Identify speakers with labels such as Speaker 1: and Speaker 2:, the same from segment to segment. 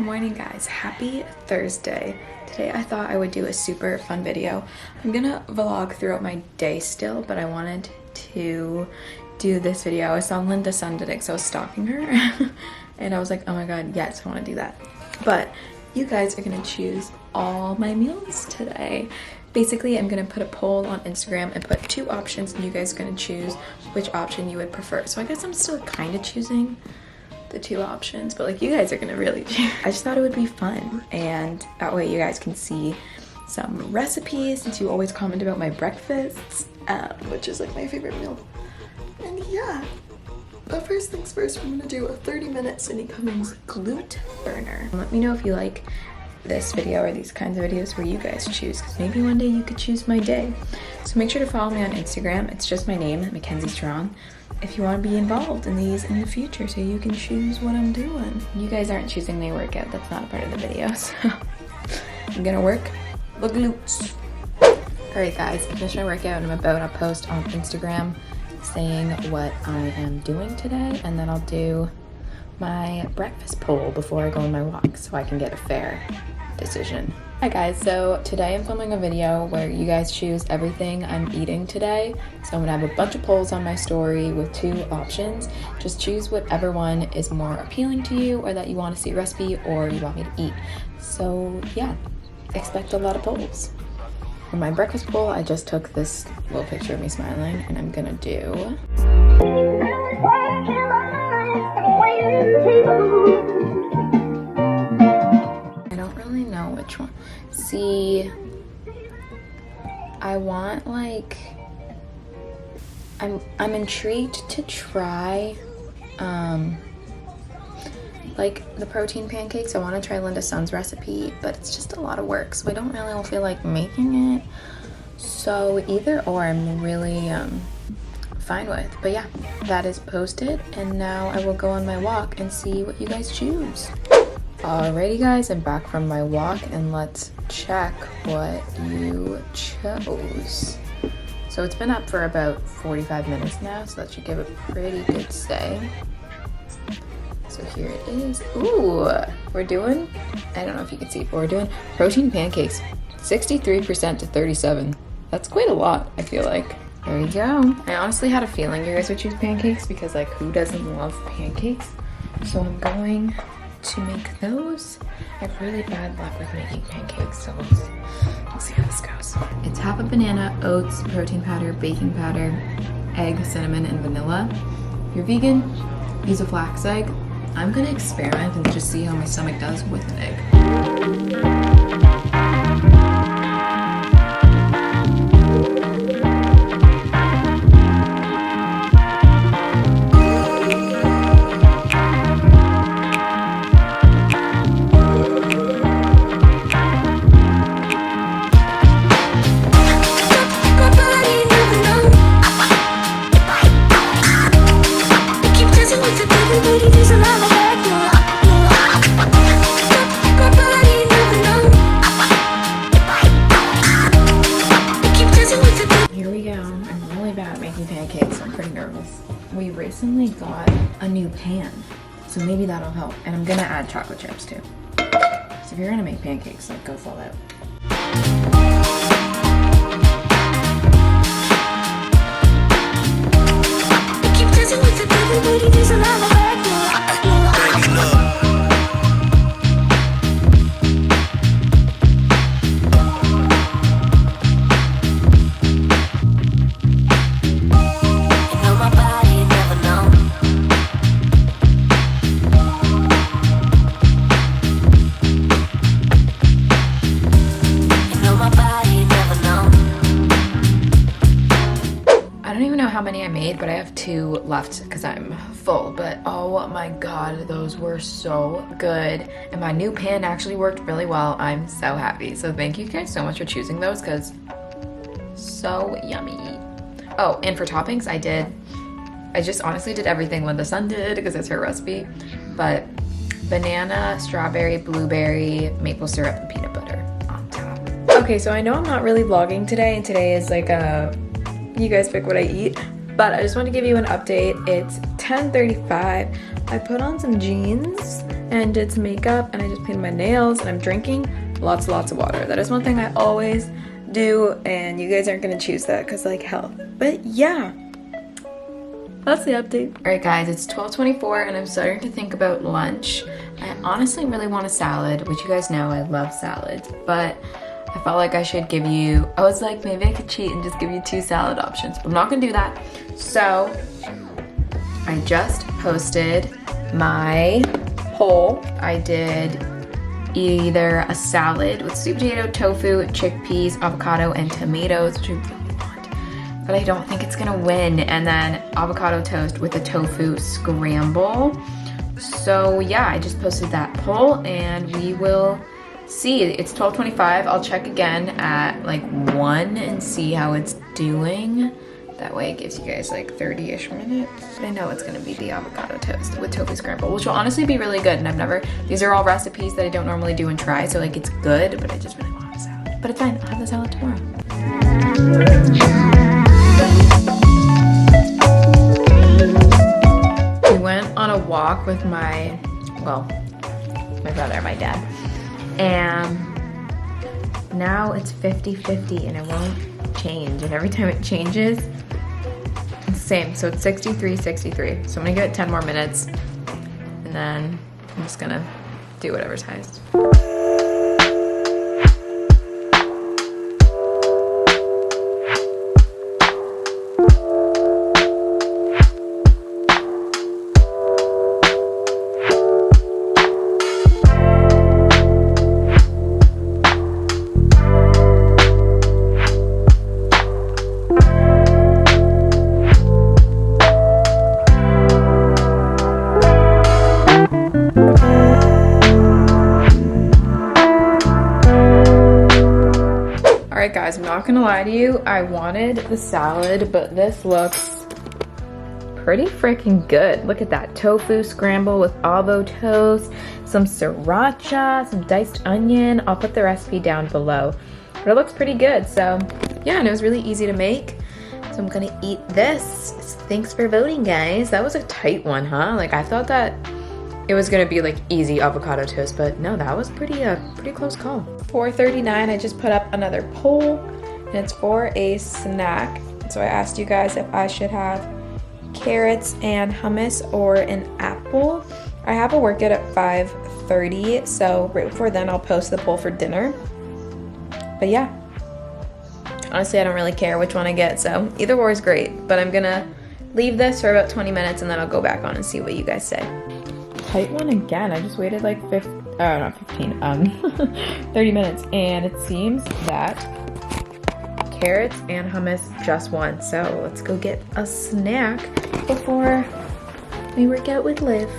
Speaker 1: morning, guys. Happy Thursday. Today I thought I would do a super fun video. I'm gonna vlog throughout my day still, but I wanted to do this video. I saw Linda Sun today, so I was stalking her and I was like, oh my god, yes, I want to do that. But you guys are gonna choose all my meals today. Basically, I'm gonna put a poll on Instagram and put two options, and you guys are gonna choose which option you would prefer. So I guess I'm still kind of choosing the two options, but like you guys are gonna really choose. I just thought it would be fun, and that way you guys can see some recipes, since you always comment about my breakfasts, which is like my favorite meal. And yeah, but first things first, we're gonna do a 30-minute Sydney Cummings glute burner. Let me know if you like this video or these kinds of videos where you guys choose, because maybe one day you could choose my day. So make sure to follow me on Instagram. It's just my name, Mackenzie Strong, if you want to be involved in these in the future, so you can choose what I'm doing. You guys aren't choosing my workout. That's not a part of the video, so I'm gonna work the glutes. Alright guys, I finished my workout and I'm about to post on Instagram saying what I am doing today, and then I'll do my breakfast poll before I go on my walk so I can get a fair decision. Hi guys, so today I'm filming a video where you guys choose everything I'm eating today. So I'm gonna have a bunch of polls on my story with two options. Just choose whatever one is more appealing to you, or that you want to see a recipe, or you want me to eat. So yeah, expect a lot of polls. For my breakfast poll, I just took this little picture of me smiling, and I'm gonna do I don't really know which one. See, I want like, I'm intrigued to try like the protein pancakes. I want to try Linda Sun's recipe, but it's just a lot of work, so I don't really feel like making it. So either or I'm really fine with. But yeah, that is posted, and now I will go on my walk and see what you guys choose. Alrighty guys, I'm back from my walk, and let's check what you chose. So it's been up for about 45 minutes now, so that should give a pretty good say. So here it is. Ooh, we're doing, I don't know if you can see, but we're doing protein pancakes. 63% to 37. That's quite a lot, I feel like. There you go. I honestly had a feeling you guys would choose pancakes, because like who doesn't love pancakes? So I'm going to make those. I have really bad luck with making pancakes, so we'll see how this goes. It's half a banana, oats, protein powder, baking powder, egg, cinnamon, and vanilla. If you're vegan, use a flax egg. I'm gonna experiment and just see how my stomach does with an egg. We recently got a new pan, so maybe that'll help. And I'm gonna add chocolate chips too. So if you're gonna make pancakes, like go full out. How many I made, but I have two left because I'm full. But oh my god, those were so good, and my new pan actually worked really well. I'm so happy. So thank you guys so much for choosing those, because so yummy. Oh, and for toppings, I just honestly did everything Linda Sun did, because it's her recipe, but banana, strawberry, blueberry, maple syrup, and peanut butter on top. Okay, so I know I'm not really vlogging today, and today is like a you guys pick what I eat, but I just want to give you an update. It's 10 10:35. I put on some jeans and did some makeup, and I just painted my nails, and I'm drinking lots of water. That is one thing I always do, and you guys aren't gonna choose that because like health. But yeah, that's the update. All right guys, it's 12:24 and I'm starting to think about lunch. I honestly really want a salad, which you guys know I love salads, but I felt like I should give you, I was like, maybe I could cheat and just give you 2 salad options, but I'm not gonna do that. So I just posted my poll. I did either a salad with sweet potato, tofu, chickpeas, avocado, and tomatoes, which I really want, but I don't think it's gonna win, and then avocado toast with a tofu scramble. So yeah, I just posted that poll and we will see. It's 12:25. I'll check again at like 1 and see how it's doing. That way it gives you guys like 30-ish minutes. But I know it's gonna be the avocado toast with tofu scramble, which will honestly be really good. And these are all recipes that I don't normally do and try, so like it's good, but I just really want a salad. But it's fine, I'll have the salad tomorrow. We went on a walk with my brother, my dad. And now it's 50-50 and it won't change. And every time it changes, it's the same. So it's 63-63. So I'm gonna give it 10 more minutes and then I'm just gonna do whatever's highest. Alright guys, I'm not gonna lie to you, I wanted the salad, but this looks pretty freaking good. Look at that, tofu scramble with avo toast, some sriracha, some diced onion. I'll put the recipe down below, but it looks pretty good. So yeah, and it was really easy to make. So I'm gonna eat this. Thanks for voting, guys. That was a tight one, huh? Like I thought that it was gonna be like easy avocado toast, but no, that was pretty close call. 4:39, I just put up another poll and it's for a snack. So I asked you guys if I should have carrots and hummus or an apple. I have a workout at 5:30, so right before then I'll post the poll for dinner. But yeah, honestly I don't really care which one I get, so either or is great, but I'm gonna leave this for about 20 minutes and then I'll go back on and see what you guys say. Tight one again. I just waited like 30 minutes, and it seems that carrots and hummus just won. So let's go get a snack before we work out with Liv.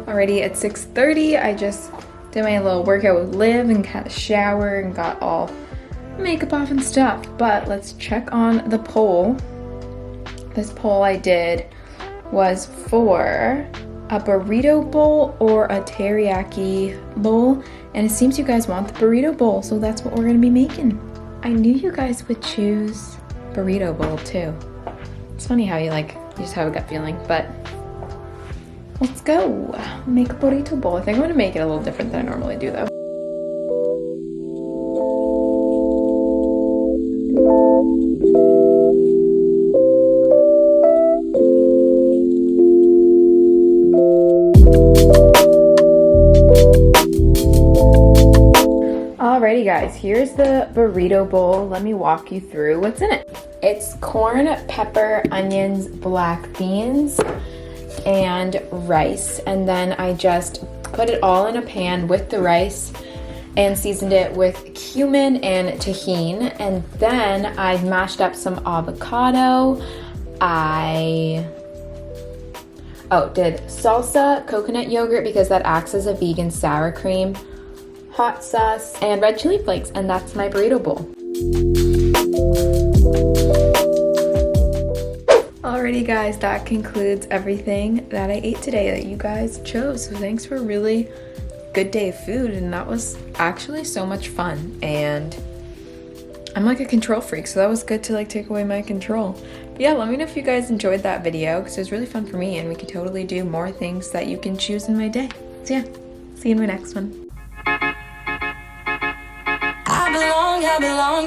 Speaker 1: Already at 6:30, I just did my little workout with Liv and had a shower and got all makeup off and stuff. But let's check on the poll. This poll I did was for a burrito bowl or a teriyaki bowl, and it seems you guys want the burrito bowl, so that's what we're gonna be making. I knew you guys would choose burrito bowl too. It's funny how you just have a gut feeling, but let's go make a burrito bowl. I think I'm gonna make it a little different than I normally do though. Alrighty guys, here's the burrito bowl. Let me walk you through what's in it. It's corn, pepper, onions, black beans, and rice, and then I just put it all in a pan with the rice and seasoned it with cumin and tajin, and then I mashed up some avocado. I did salsa, coconut yogurt because that acts as a vegan sour cream, hot sauce, and red chili flakes, and that's my burrito bowl. Alrighty guys, that concludes everything that I ate today that you guys chose. So thanks for a really good day of food, and that was actually so much fun. And I'm like a control freak, so that was good to like take away my control. But yeah, let me know if you guys enjoyed that video because it was really fun for me, and we could totally do more things that you can choose in my day. So yeah, see you in my next one. I belong